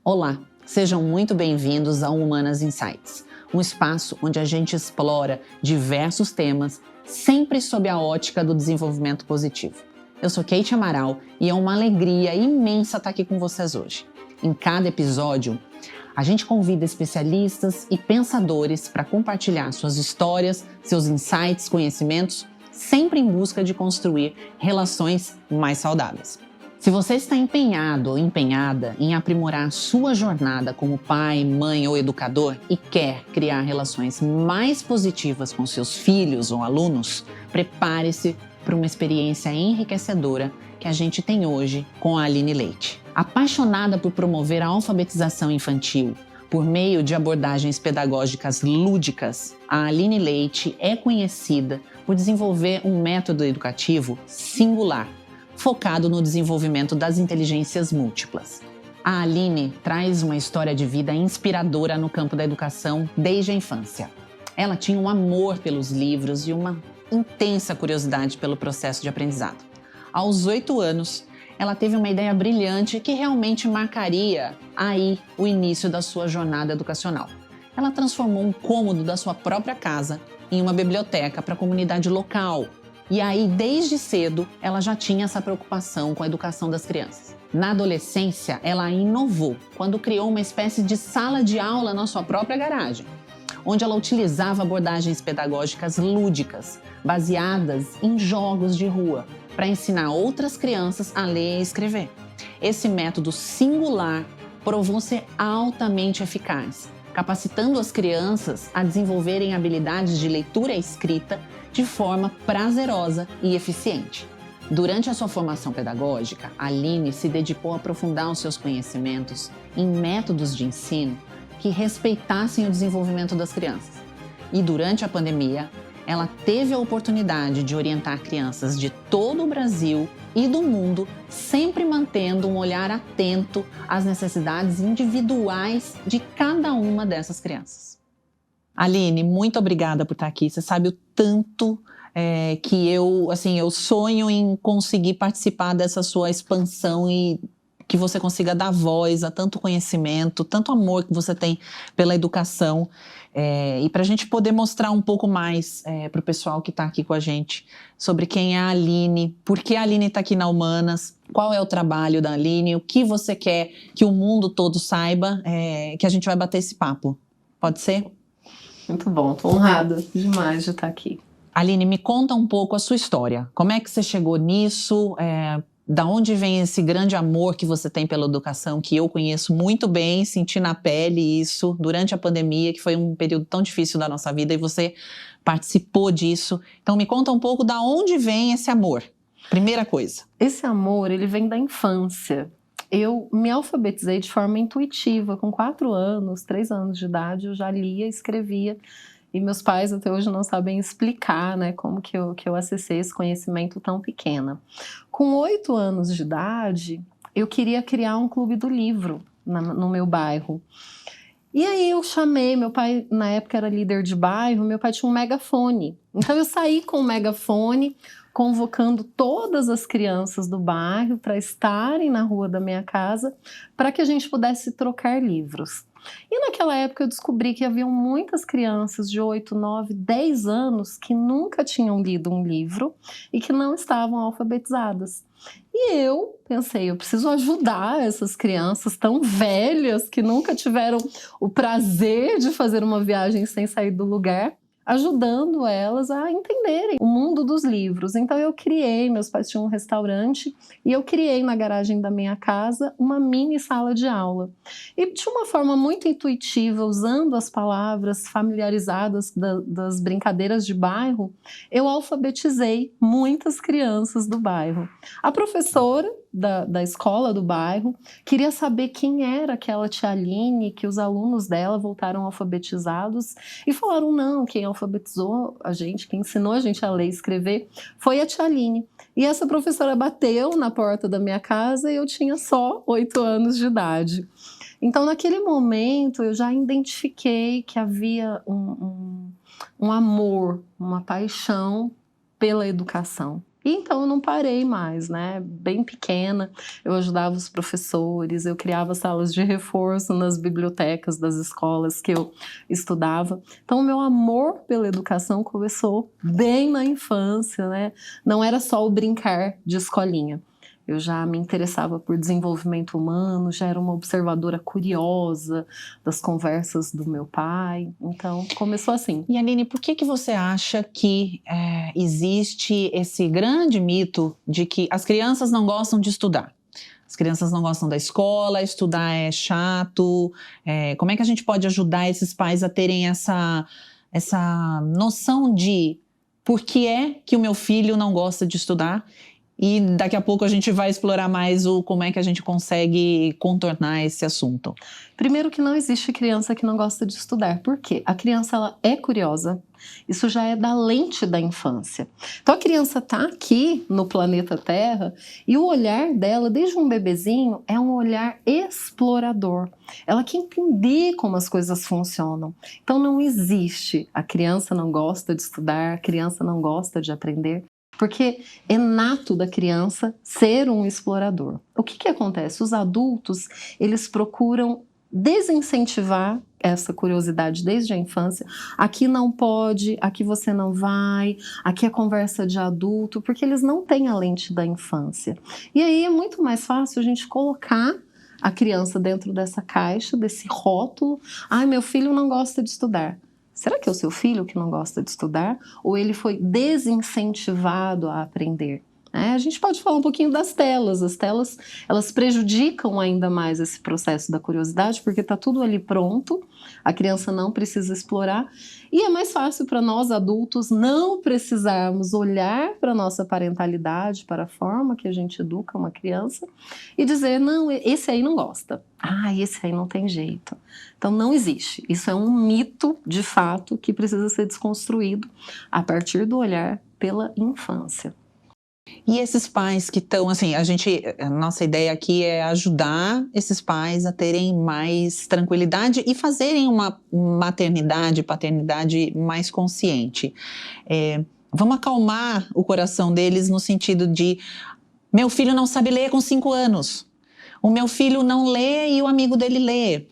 Olá, sejam muito bem-vindos ao Humanas Insights, um espaço onde a gente explora diversos temas, sempre sob a ótica do desenvolvimento positivo. Eu sou Kate Amaral e é uma alegria imensa estar aqui com vocês hoje. Em cada episódio, a gente convida especialistas e pensadores para compartilhar suas histórias, seus insights, conhecimentos, sempre em busca de construir relações mais saudáveis. Se você está empenhado ou empenhada em aprimorar sua jornada como pai, mãe ou educador e quer criar relações mais positivas com seus filhos ou alunos, prepare-se para uma experiência enriquecedora que a gente tem hoje com a Aline Leite. Apaixonada por promover a alfabetização infantil por meio de abordagens pedagógicas lúdicas, a Aline Leite é conhecida por desenvolver um método educativo singular, focado no desenvolvimento das inteligências múltiplas. A Aline traz uma história de vida inspiradora no campo da educação desde a infância. Ela tinha um amor pelos livros e uma intensa curiosidade pelo processo de aprendizado. Aos 8 anos, ela teve uma ideia brilhante que realmente marcaria aí o início da sua jornada educacional. Ela transformou um cômodo da sua própria casa em uma biblioteca para a comunidade local. E aí, desde cedo, ela já tinha essa preocupação com a educação das crianças. Na adolescência, ela inovou quando criou uma espécie de sala de aula na sua própria garagem, onde ela utilizava abordagens pedagógicas lúdicas, baseadas em jogos de rua, para ensinar outras crianças a ler e escrever. Esse método singular provou ser altamente eficaz, capacitando as crianças a desenvolverem habilidades de leitura e escrita de forma prazerosa e eficiente. Durante a sua formação pedagógica, a Aline se dedicou a aprofundar os seus conhecimentos em métodos de ensino que respeitassem o desenvolvimento das crianças. E durante a pandemia, ela teve a oportunidade de orientar crianças de todo o Brasil e do mundo, sempre mantendo um olhar atento às necessidades individuais de cada uma dessas crianças. Aline, muito obrigada por estar aqui. Você sabe o tanto que eu sonho em conseguir participar dessa sua expansão e que você consiga dar voz a tanto conhecimento, tanto amor que você tem pela educação, e para a gente poder mostrar um pouco mais para o pessoal que está aqui com a gente sobre quem é a Aline, por que a Aline está aqui na Humanas, qual é o trabalho da Aline, o que você quer que o mundo todo saiba, que a gente vai bater esse papo. Pode ser? Muito bom, estou honrada demais de estar aqui. Aline, me conta um pouco a sua história. Como é que você chegou nisso? Da onde vem esse grande amor que você tem pela educação, que eu conheço muito bem, senti na pele isso durante a pandemia, que foi um período tão difícil da nossa vida e você participou disso. Então me conta um pouco da onde vem esse amor. Primeira coisa. Esse amor, ele vem da infância. Eu me alfabetizei de forma intuitiva, com 4 anos, 3 anos de idade, eu já lia, escrevia, e meus pais até hoje não sabem explicar, né, como que eu acessei esse conhecimento tão pequena. Com 8 anos de idade, eu queria criar um clube do livro no meu bairro. E aí eu chamei, meu pai na época era líder de bairro, meu pai tinha um megafone. Então eu saí com o megafone, convocando todas as crianças do bairro para estarem na rua da minha casa, para que a gente pudesse trocar livros. E naquela época eu descobri que haviam muitas crianças de 8, 9, 10 anos que nunca tinham lido um livro e que não estavam alfabetizadas. E eu pensei, eu preciso ajudar essas crianças tão velhas que nunca tiveram o prazer de fazer uma viagem sem sair do lugar, ajudando elas a entenderem o mundo dos livros. Então eu criei, meus pais tinham um restaurante, e eu criei na garagem da minha casa uma mini sala de aula. E de uma forma muito intuitiva, usando as palavras familiarizadas das brincadeiras de bairro, eu alfabetizei muitas crianças do bairro. A professora da escola do bairro queria saber quem era aquela tia Aline, que os alunos dela voltaram alfabetizados, e falaram, não, quem alfabetizou a gente, quem ensinou a gente a ler e escrever foi a tia Aline. E essa professora bateu na porta da minha casa e eu tinha só 8 anos de idade. Então naquele momento eu já identifiquei que havia um amor, uma paixão pela educação. E então eu não parei mais, né? Bem pequena, eu ajudava os professores, eu criava salas de reforço nas bibliotecas das escolas que eu estudava. Então o meu amor pela educação começou bem na infância, né? Não era só o brincar de escolinha. Eu já me interessava por desenvolvimento humano, já era uma observadora curiosa das conversas do meu pai. Então, começou assim. E Aline, por que você acha que existe esse grande mito de que as crianças não gostam de estudar? As crianças não gostam da escola, estudar é chato. Como é que a gente pode ajudar esses pais a terem essa noção de por que é que o meu filho não gosta de estudar? E daqui a pouco a gente vai explorar mais como é que a gente consegue contornar esse assunto. Primeiro que não existe criança que não gosta de estudar. Por quê? A criança ela é curiosa. Isso já é da lente da infância. Então a criança está aqui no planeta Terra e o olhar dela, desde um bebezinho, é um olhar explorador. Ela quer entender como as coisas funcionam. Então não existe a criança não gosta de estudar, a criança não gosta de aprender. Porque é nato da criança ser um explorador. O que acontece? Os adultos, eles procuram desincentivar essa curiosidade desde a infância. Aqui não pode, aqui você não vai, aqui é conversa de adulto, porque eles não têm a lente da infância. E aí é muito mais fácil a gente colocar a criança dentro dessa caixa, desse rótulo. Ai, meu filho não gosta de estudar. Será que é o seu filho que não gosta de estudar? Ou ele foi desincentivado a aprender? A gente pode falar um pouquinho das telas. As telas, elas prejudicam ainda mais esse processo da curiosidade, porque está tudo ali pronto, a criança não precisa explorar. E é mais fácil para nós adultos não precisarmos olhar para a nossa parentalidade, para a forma que a gente educa uma criança e dizer, não, esse aí não gosta. Ah, esse aí não tem jeito. Então não existe. Isso é um mito, de fato, que precisa ser desconstruído a partir do olhar pela infância. E esses pais que estão, assim, a nossa ideia aqui é ajudar esses pais a terem mais tranquilidade e fazerem uma maternidade, paternidade mais consciente. Vamos acalmar o coração deles no sentido de, meu filho não sabe ler com 5 anos, o meu filho não lê e o amigo dele lê.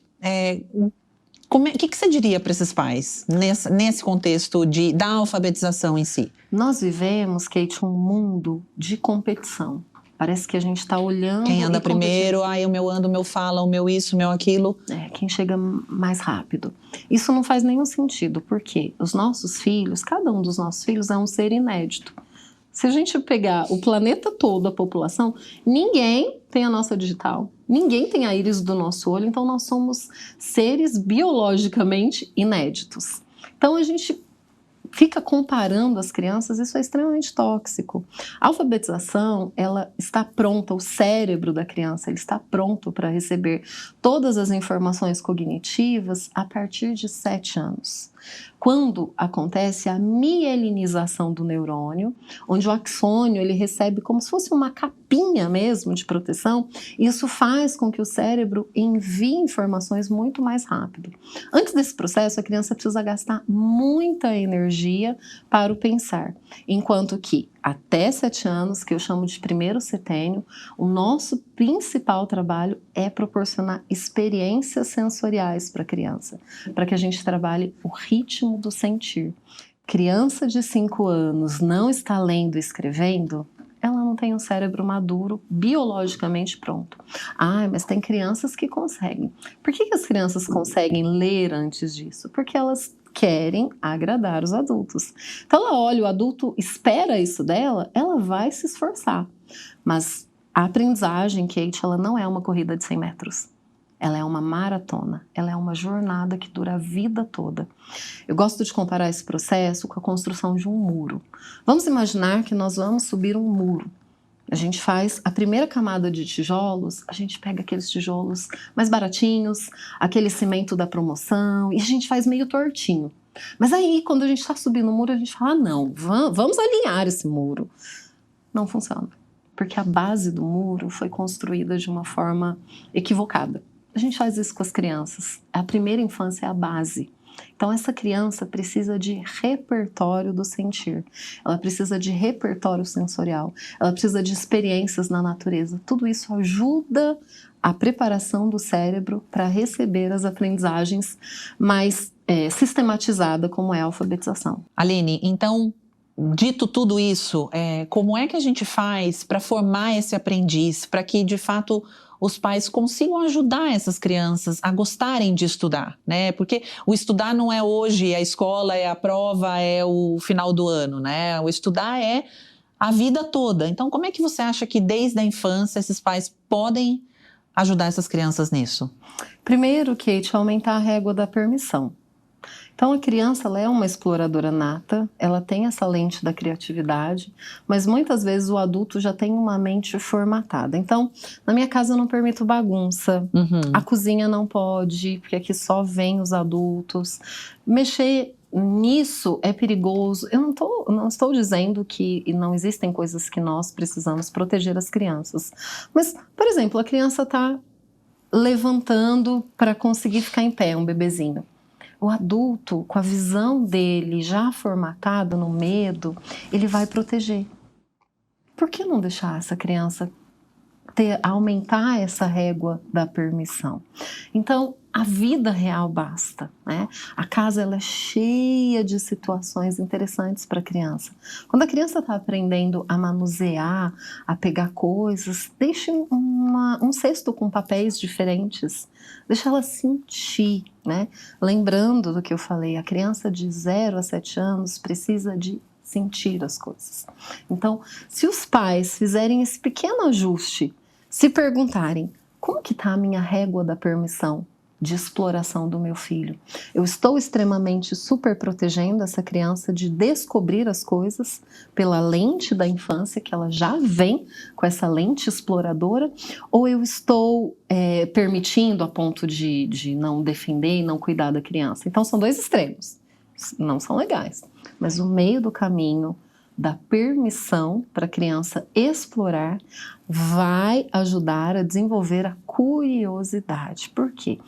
O que você diria para esses pais nesse contexto da alfabetização em si? Nós vivemos, Kate, um mundo de competição. Parece que a gente está olhando... Quem anda primeiro, o meu anda, o meu fala, o meu isso, o meu aquilo. Quem chega mais rápido. Isso não faz nenhum sentido, porque os nossos filhos, cada um dos nossos filhos é um ser inédito. Se a gente pegar o planeta todo, a população, ninguém tem a nossa digital, ninguém tem a íris do nosso olho, então nós somos seres biologicamente inéditos. Então a gente fica comparando as crianças, isso é extremamente tóxico. A alfabetização, ela está pronta, o cérebro da criança, ele está pronto para receber todas as informações cognitivas a partir de 7 anos. Quando acontece a mielinização do neurônio, onde o axônio ele recebe como se fosse uma capinha mesmo de proteção, isso faz com que o cérebro envie informações muito mais rápido. Antes desse processo, a criança precisa gastar muita energia para o pensar, enquanto que até 7 anos, que eu chamo de primeiro setênio, o nosso principal trabalho é proporcionar experiências sensoriais para a criança, para que a gente trabalhe o ritmo do sentir. Criança de 5 anos não está lendo e escrevendo, ela não tem um cérebro maduro, biologicamente pronto. Mas tem crianças que conseguem. Por que as crianças conseguem ler antes disso? Porque elas querem agradar os adultos. Então ela olha, o adulto espera isso dela, ela vai se esforçar. Mas a aprendizagem, Kate, ela não é uma corrida de 100 metros. Ela é uma maratona, ela é uma jornada que dura a vida toda. Eu gosto de comparar esse processo com a construção de um muro. Vamos imaginar que nós vamos subir um muro. A gente faz a primeira camada de tijolos, a gente pega aqueles tijolos mais baratinhos, aquele cimento da promoção, e a gente faz meio tortinho. Mas aí, quando a gente está subindo o muro, a gente fala, não, vamos alinhar esse muro. Não funciona, porque a base do muro foi construída de uma forma equivocada. A gente faz isso com as crianças. A primeira infância é a base. Então essa criança precisa de repertório do sentir, ela precisa de repertório sensorial, ela precisa de experiências na natureza. Tudo isso ajuda a preparação do cérebro para receber as aprendizagens mais sistematizada, como é a alfabetização. Aline, então, dito tudo isso, como é que a gente faz para formar esse aprendiz, para que de fato os pais consigam ajudar essas crianças a gostarem de estudar, né? Porque o estudar não é hoje, a escola, é a prova, é o final do ano, né? O estudar é a vida toda. Então, como é que você acha que desde a infância esses pais podem ajudar essas crianças nisso? Primeiro, Kate, aumentar a régua da permissão. Então a criança, ela é uma exploradora nata, ela tem essa lente da criatividade, mas muitas vezes o adulto já tem uma mente formatada. Então, na minha casa eu não permito bagunça, a cozinha não pode, porque aqui só vem os adultos. Mexer nisso é perigoso. Eu não estou dizendo que não existem coisas que nós precisamos proteger as crianças. Mas, por exemplo, a criança está levantando para conseguir ficar em pé, um bebezinho. O adulto, com a visão dele já formatada no medo, ele vai proteger. Por que não deixar essa criança aumentar essa régua da permissão? Então, a vida real basta, né? A casa, ela é cheia de situações interessantes para a criança. Quando a criança está aprendendo a manusear, a pegar coisas, deixe um cesto com papéis diferentes. Deixa ela sentir, né? Lembrando do que eu falei, a criança de 0 a 7 anos precisa de sentir as coisas. Então, se os pais fizerem esse pequeno ajuste, se perguntarem, como que está a minha régua da permissão de exploração do meu filho? Eu estou extremamente super protegendo essa criança de descobrir as coisas pela lente da infância, que ela já vem com essa lente exploradora, ou eu estou permitindo a ponto de não defender e não cuidar da criança? Então são dois extremos, não são legais, mas o meio do caminho da permissão para a criança explorar vai ajudar a desenvolver a curiosidade. Por quê?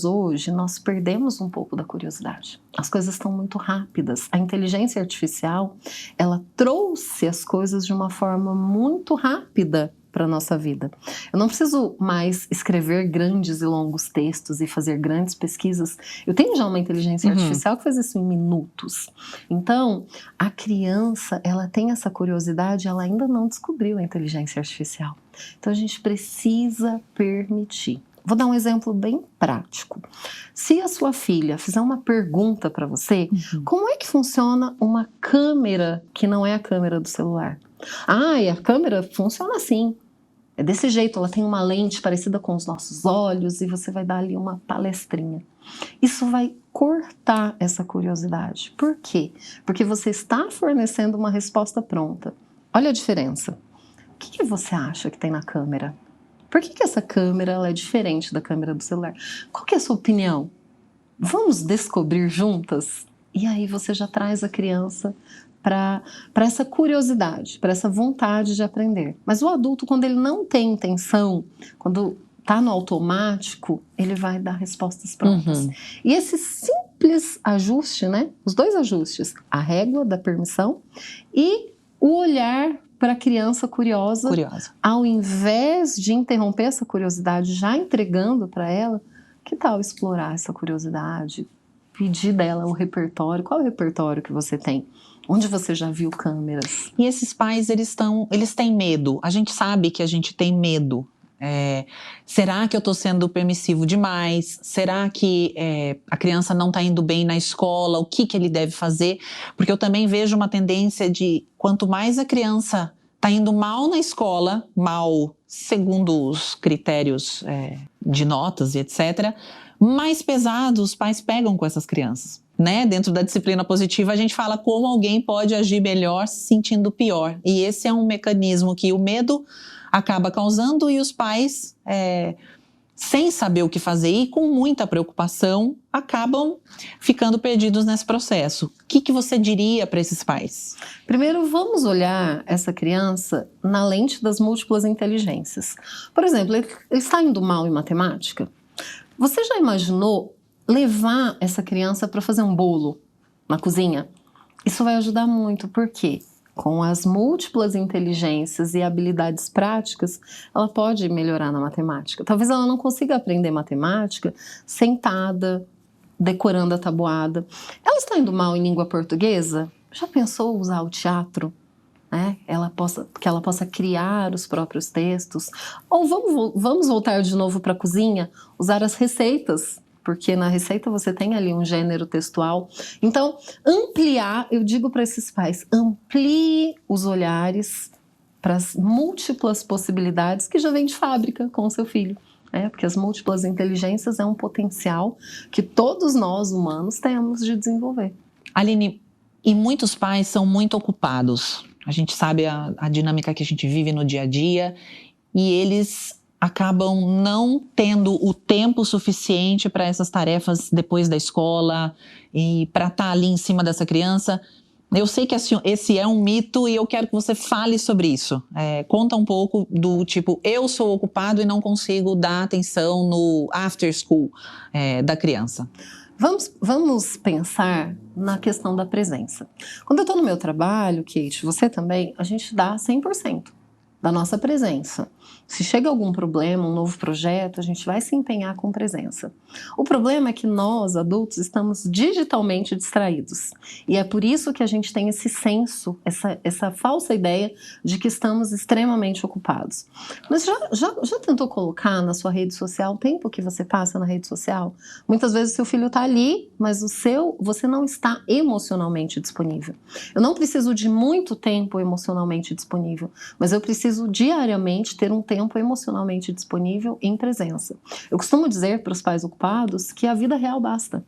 Hoje, nós perdemos um pouco da curiosidade. As coisas estão muito rápidas. A inteligência artificial, ela trouxe as coisas de uma forma muito rápida para a nossa vida. Eu não preciso mais escrever grandes e longos textos e fazer grandes pesquisas. Eu tenho já uma inteligência artificial que faz isso em minutos. Então, a criança, ela tem essa curiosidade, ela ainda não descobriu a inteligência artificial. Então, a gente precisa permitir. Vou dar um exemplo bem prático. Se a sua filha fizer uma pergunta para você, como é que funciona uma câmera que não é a câmera do celular? E a câmera funciona assim. É desse jeito, ela tem uma lente parecida com os nossos olhos e você vai dar ali uma palestrinha. Isso vai cortar essa curiosidade. Por quê? Porque você está fornecendo uma resposta pronta. Olha a diferença. O que você acha que tem na câmera? Por que essa câmera ela é diferente da câmera do celular? Qual que é a sua opinião? Vamos descobrir juntas? E aí você já traz a criança para essa curiosidade, para essa vontade de aprender. Mas o adulto, quando ele não tem intenção, quando está no automático, ele vai dar respostas prontas. E esse simples ajuste, né? Os dois ajustes, a régua da permissão e o olhar para a criança curiosa, ao invés de interromper essa curiosidade, já entregando para ela, que tal explorar essa curiosidade? Pedir dela o repertório. Qual é o repertório que você tem? Onde você já viu câmeras? E esses pais, eles têm medo. A gente sabe que a gente tem medo. Será que eu estou sendo permissivo demais? Será que a criança não está indo bem na escola? O que ele deve fazer? Porque eu também vejo uma tendência de quanto mais a criança está indo mal na escola, mal segundo os critérios de notas e etc., mais pesados os pais pegam com essas crianças. Né? Dentro da disciplina positiva, a gente fala como alguém pode agir melhor se sentindo pior. E esse é um mecanismo que o medo acaba causando e os pais, sem saber o que fazer e com muita preocupação, acabam ficando perdidos nesse processo. O que você diria para esses pais? Primeiro, vamos olhar essa criança na lente das múltiplas inteligências. Por exemplo, ele está indo mal em matemática? Você já imaginou levar essa criança para fazer um bolo na cozinha, isso vai ajudar muito, porque com as múltiplas inteligências e habilidades práticas, ela pode melhorar na matemática. Talvez ela não consiga aprender matemática sentada, decorando a tabuada. Ela está indo mal em língua portuguesa? Já pensou usar o teatro? Né? Que ela possa criar os próprios textos? Ou vamos voltar de novo para a cozinha, usar as receitas, porque na receita você tem ali um gênero textual. Então, ampliar, eu digo para esses pais, amplie os olhares para as múltiplas possibilidades que já vem de fábrica com o seu filho. Porque as múltiplas inteligências é um potencial que todos nós humanos temos de desenvolver. Aline, e muitos pais são muito ocupados. A gente sabe a dinâmica que a gente vive no dia a dia e eles acabam não tendo o tempo suficiente para essas tarefas depois da escola e para estar ali em cima dessa criança. Eu sei que esse é um mito e eu quero que você fale sobre isso. Conta um pouco do tipo, eu sou ocupado e não consigo dar atenção no after school da criança. Vamos pensar na questão da presença. Quando eu estou no meu trabalho, Kate, você também, a gente dá 100% da nossa presença. Se chega algum problema, um novo projeto, a gente vai se empenhar com presença. O problema é que nós, adultos, estamos digitalmente distraídos. E é por isso que a gente tem esse senso, essa falsa ideia de que estamos extremamente ocupados. Mas já tentou colocar na sua rede social o tempo que você passa na rede social? Muitas vezes o seu filho está ali, mas você não está emocionalmente disponível. Eu não preciso de muito tempo emocionalmente disponível, mas eu preciso diariamente ter um tempo emocionalmente disponível em presença. Eu costumo dizer para os pais ocupados que a vida real basta.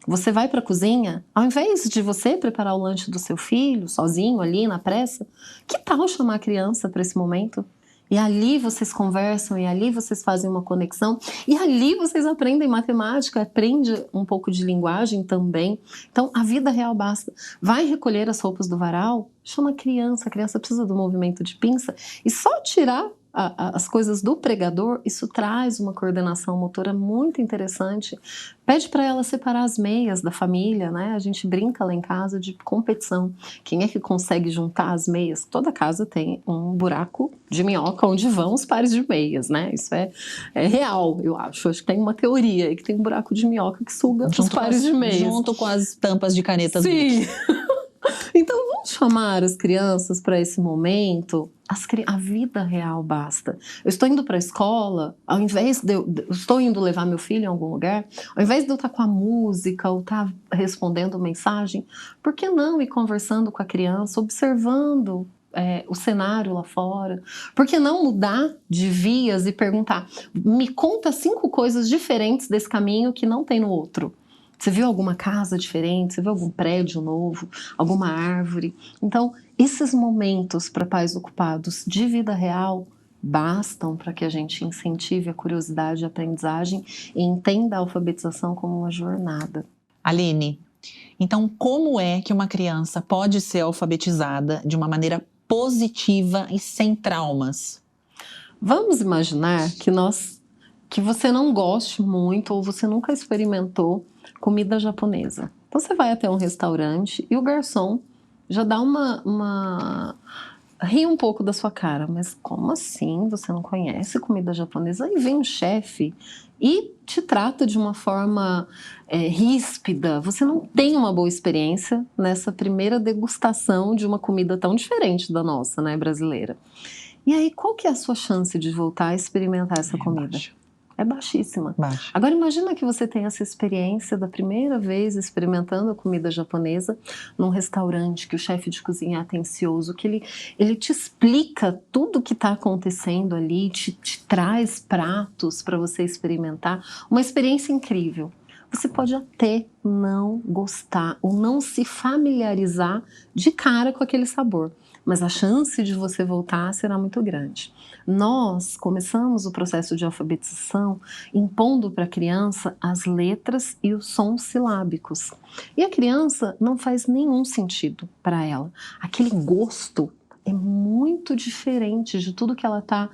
Você vai para a cozinha, ao invés de você preparar o lanche do seu filho, sozinho ali na pressa, que tal chamar a criança para esse momento? E ali vocês conversam, e ali vocês fazem uma conexão, e ali vocês aprendem matemática, aprende um pouco de linguagem também. Então, a vida real basta. Vai recolher as roupas do varal, chama a criança precisa do movimento de pinça, e só tirar as coisas do pregador, isso traz uma coordenação motora muito interessante. Pede para ela separar as meias da família, né? A gente brinca lá em casa de competição. Quem é que consegue juntar as meias? Toda casa tem um buraco de minhoca onde vão os pares de meias, né? Isso é real, eu acho. Acho que tem uma teoria aí que tem um buraco de minhoca que suga os pares de meias. Junto com as tampas de canetas. Sim! Então vamos chamar as crianças para esse momento. A vida real basta. Eu estou indo para a escola, ao invés de eu estou indo levar meu filho em algum lugar, ao invés de eu estar com a música ou estar respondendo mensagem, por que não ir conversando com a criança, observando o cenário lá fora? Por que não mudar de vias e perguntar, me conta 5 coisas diferentes desse caminho que não tem no outro? Você viu alguma casa diferente? Você viu algum prédio novo? Alguma árvore? Então, esses momentos para pais ocupados de vida real bastam para que a gente incentive a curiosidade e a aprendizagem e entenda a alfabetização como uma jornada. Aline, então como é que uma criança pode ser alfabetizada de uma maneira positiva e sem traumas? Vamos imaginar que você não goste muito ou você nunca experimentou comida japonesa. Então você vai até um restaurante e o garçom já dá ri um pouco da sua cara, mas como assim? Você não conhece comida japonesa? Aí vem um chefe e te trata de uma forma ríspida. Você não tem uma boa experiência nessa primeira degustação de uma comida tão diferente da nossa, né, brasileira. E aí, qual que é a sua chance de voltar a experimentar essa comida? É baixíssima. Baixa. Agora imagina que você tem essa experiência da primeira vez experimentando a comida japonesa num restaurante, que o chefe de cozinha é atencioso, que ele te explica tudo o que está acontecendo ali, te traz pratos para você experimentar. Uma experiência incrível. Você pode até não gostar ou não se familiarizar de cara com aquele sabor, mas a chance de você voltar será muito grande. Nós começamos o processo de alfabetização impondo para a criança as letras e os sons silábicos. E a criança não faz nenhum sentido para ela. Aquele gosto é muito diferente de tudo que ela está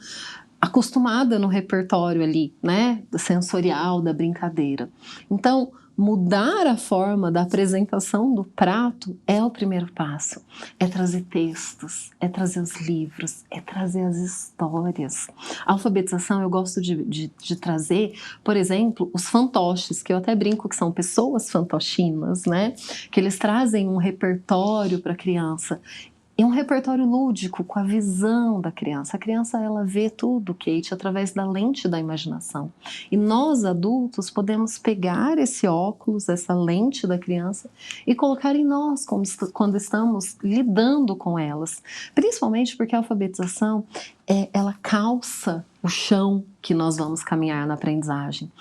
acostumada no repertório ali, né, sensorial da brincadeira. Então, mudar a forma da apresentação do prato é o primeiro passo. É trazer textos, é trazer os livros, é trazer as histórias. A alfabetização eu gosto de trazer, por exemplo, os fantoches, que eu até brinco que são pessoas fantochinas, né? Que eles trazem um repertório para a criança. E um repertório lúdico, com a visão da criança. A criança, ela vê tudo, Kate, através da lente da imaginação. E nós, adultos, podemos pegar esse óculos, essa lente da criança e colocar em nós quando estamos lidando com elas. Principalmente porque a alfabetização, ela calça o chão que nós vamos caminhar na aprendizagem.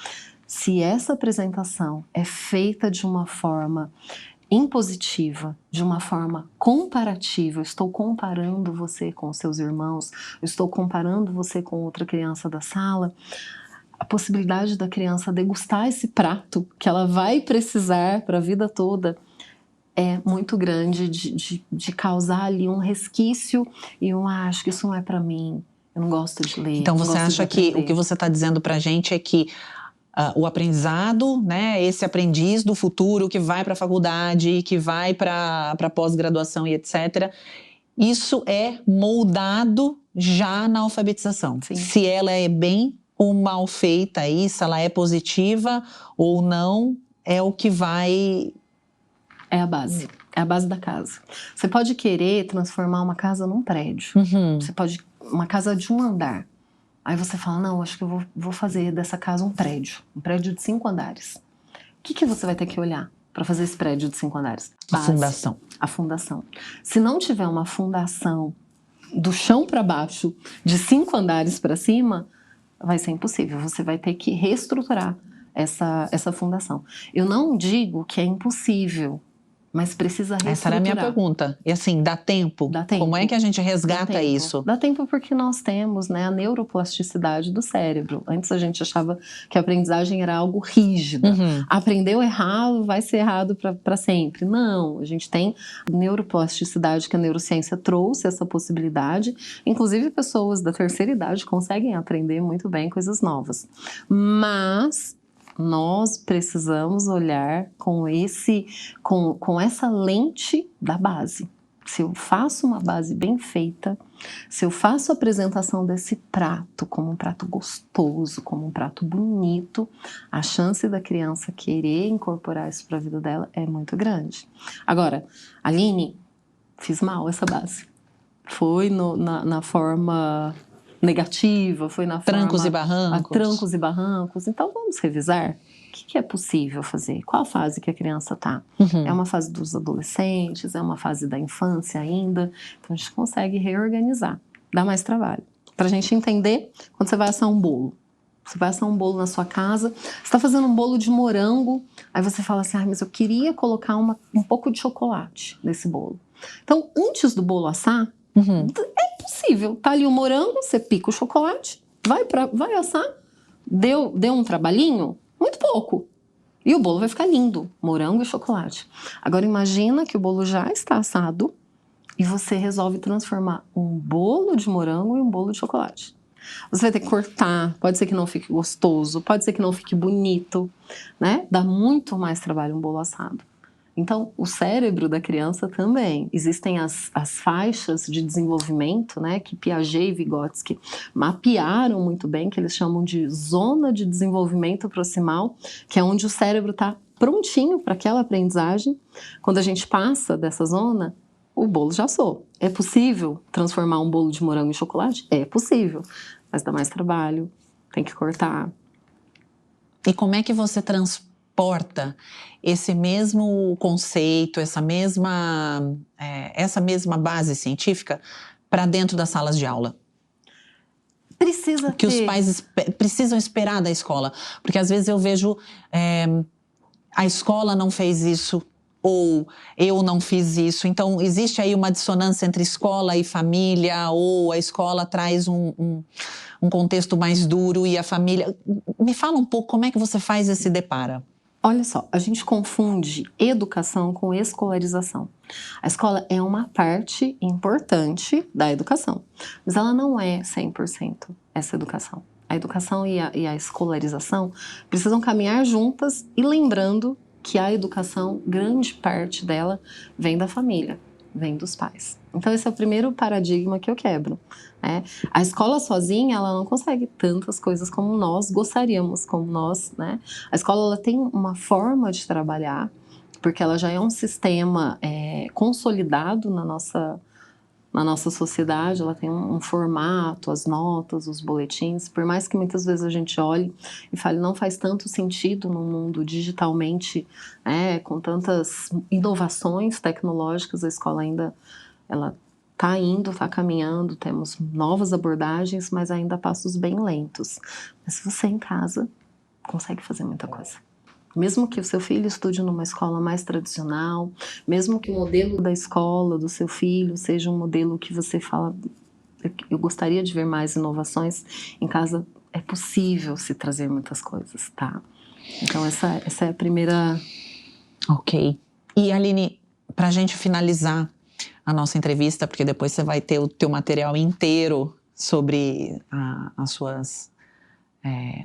Se essa apresentação é feita de uma forma impositiva, de uma forma comparativa, eu estou comparando você com seus irmãos, eu estou comparando você com outra criança da sala, a possibilidade da criança degustar esse prato que ela vai precisar para a vida toda é muito grande de causar ali um resquício e acho que isso não é para mim, eu não gosto de ler. Então você acha que o que você está dizendo para a gente é que o aprendizado, né, esse aprendiz do futuro que vai para a faculdade, que vai para pós-graduação e etc., isso é moldado já na alfabetização. Sim. Se ela é bem ou mal feita aí, se ela é positiva ou não, é o que vai... É a base da casa. Você pode querer transformar uma casa num prédio. Você pode... uma casa de um andar. Aí você fala, não, acho que eu vou fazer dessa casa um prédio de 5 andares. O que você vai ter que olhar para fazer esse prédio de 5 andares? Base. Fundação. A fundação. Se não tiver uma fundação do chão para baixo, de 5 andares para cima, vai ser impossível. Você vai ter que reestruturar essa fundação. Eu não digo que é impossível, mas precisa reestruturar. Essa era a minha pergunta. E assim, dá tempo? Dá tempo. Como é que a gente resgata isso? Dá tempo porque nós temos, né, a neuroplasticidade do cérebro. Antes a gente achava que a aprendizagem era algo rígido. Aprendeu errado, vai ser errado para sempre. Não, a gente tem neuroplasticidade que a neurociência trouxe essa possibilidade. Inclusive pessoas da terceira idade conseguem aprender muito bem coisas novas. Mas... nós precisamos olhar com essa lente da base. Se eu faço uma base bem feita, se eu faço a apresentação desse prato como um prato gostoso, como um prato bonito, a chance da criança querer incorporar isso para a vida dela é muito grande. Agora, Aline, fiz mal essa base. Foi na forma... negativa, foi na trancos forma... e barrancos. Trancos e barrancos. Então vamos revisar. O que é possível fazer? Qual a fase que a criança está? É uma fase dos adolescentes? É uma fase da infância ainda? Então a gente consegue reorganizar. Dá mais trabalho. Para a gente entender, quando você vai assar um bolo. Você vai assar um bolo na sua casa, você está fazendo um bolo de morango, aí você fala assim, mas eu queria colocar um pouco de chocolate nesse bolo. Então, antes do bolo assar, é possível, tá ali o morango, você pica o chocolate, vai assar, deu um trabalhinho, muito pouco, e o bolo vai ficar lindo, morango e chocolate. Agora imagina que o bolo já está assado e você resolve transformar um bolo de morango em um bolo de chocolate. Você vai ter que cortar, pode ser que não fique gostoso, pode ser que não fique bonito, né? Dá muito mais trabalho um bolo assado. Então, o cérebro da criança também. Existem as faixas de desenvolvimento, né, que Piaget e Vygotsky mapearam muito bem, que eles chamam de zona de desenvolvimento proximal, que é onde o cérebro está prontinho para aquela aprendizagem. Quando a gente passa dessa zona, o bolo já assou. É possível transformar um bolo de morango em chocolate? É possível, mas dá mais trabalho, tem que cortar. E como é que você transporta esse mesmo conceito, essa mesma base científica para dentro das salas de aula? Precisa que os pais precisam esperar da escola. Porque às vezes eu vejo a escola não fez isso, ou eu não fiz isso. Então existe aí uma dissonância entre escola e família, ou a escola traz um contexto mais duro e a família... Me fala um pouco como é que você faz esse deparo. Olha só, a gente confunde educação com escolarização. A escola é uma parte importante da educação, mas ela não é 100%. essa educação. A educação e a escolarização precisam caminhar juntas, e lembrando que a educação, grande parte dela, vem da família, vem dos pais. Então esse é o primeiro paradigma que eu quebro. A escola sozinha, ela não consegue tantas coisas como nós gostaríamos, como nós, né? A escola, ela tem uma forma de trabalhar, porque ela já é um sistema consolidado na nossa sociedade. Ela tem um formato, as notas, os boletins. Por mais que muitas vezes a gente olhe e fale, não faz tanto sentido no mundo digitalmente, com tantas inovações tecnológicas, a escola ainda ela está caminhando, temos novas abordagens, mas ainda a passos bem lentos. Mas você em casa consegue fazer muita coisa. Mesmo que o seu filho estude numa escola mais tradicional, mesmo que o modelo da escola do seu filho seja um modelo que você fala, eu gostaria de ver mais inovações, em casa é possível se trazer muitas coisas, tá? Então essa é a primeira... Ok. E Aline, para a gente finalizar a nossa entrevista, porque depois você vai ter o teu material inteiro sobre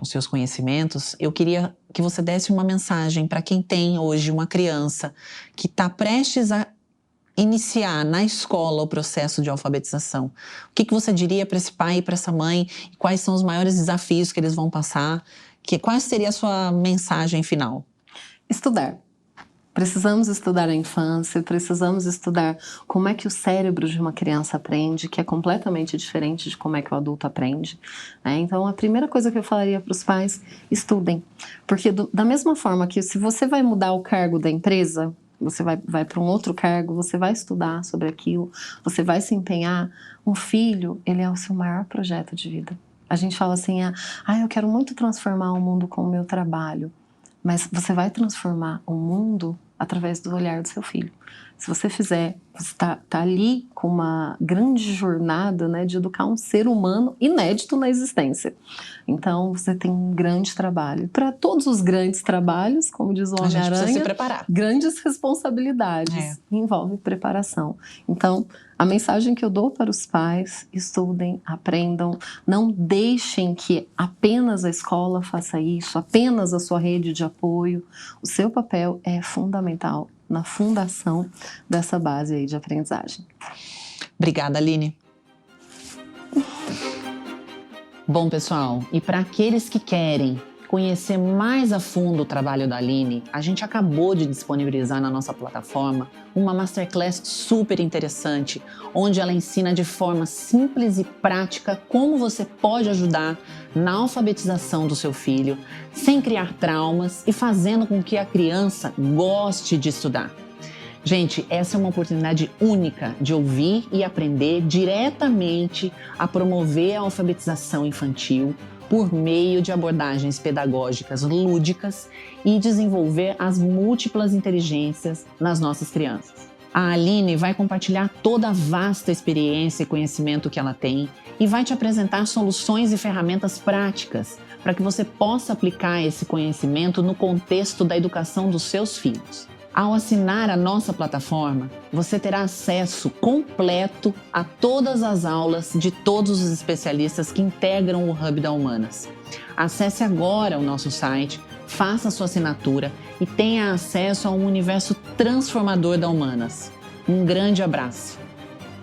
os seus conhecimentos, eu queria que você desse uma mensagem para quem tem hoje uma criança que está prestes a iniciar na escola o processo de alfabetização. O que você diria para esse pai e para essa mãe? Quais são os maiores desafios que eles vão passar? Qual seria a sua mensagem final? Estudar. Precisamos estudar a infância, precisamos estudar como é que o cérebro de uma criança aprende, que é completamente diferente de como é que o adulto aprende. Então, a primeira coisa que eu falaria para os pais, estudem. Porque da mesma forma que se você vai mudar o cargo da empresa, você vai para um outro cargo, você vai estudar sobre aquilo, você vai se empenhar. Um filho, ele é o seu maior projeto de vida. A gente fala assim, eu quero muito transformar o mundo com o meu trabalho. Mas você vai transformar o mundo através do olhar do seu filho. Se você fizer, você está ali com uma grande jornada, né, de educar um ser humano inédito na existência. Então, você tem um grande trabalho. Para todos os grandes trabalhos, como diz o Homem-Aranha, a gente precisa se preparar. Grandes responsabilidades, envolve preparação. Então, a mensagem que eu dou para os pais: estudem, aprendam, não deixem que apenas a escola faça isso, apenas a sua rede de apoio. O seu papel é fundamental na fundação dessa base aí de aprendizagem. Obrigada, Aline. Bom, pessoal, e para aqueles que querem conhecer mais a fundo o trabalho da Aline, a gente acabou de disponibilizar na nossa plataforma uma masterclass super interessante, onde ela ensina de forma simples e prática como você pode ajudar na alfabetização do seu filho, sem criar traumas e fazendo com que a criança goste de estudar. Gente, essa é uma oportunidade única de ouvir e aprender diretamente a promover a alfabetização infantil por meio de abordagens pedagógicas lúdicas e desenvolver as múltiplas inteligências nas nossas crianças. A Aline vai compartilhar toda a vasta experiência e conhecimento que ela tem e vai te apresentar soluções e ferramentas práticas para que você possa aplicar esse conhecimento no contexto da educação dos seus filhos. Ao assinar a nossa plataforma, você terá acesso completo a todas as aulas de todos os especialistas que integram o Hub da Humanas. Acesse agora o nosso site, faça sua assinatura e tenha acesso a um universo transformador da Humanas. Um grande abraço!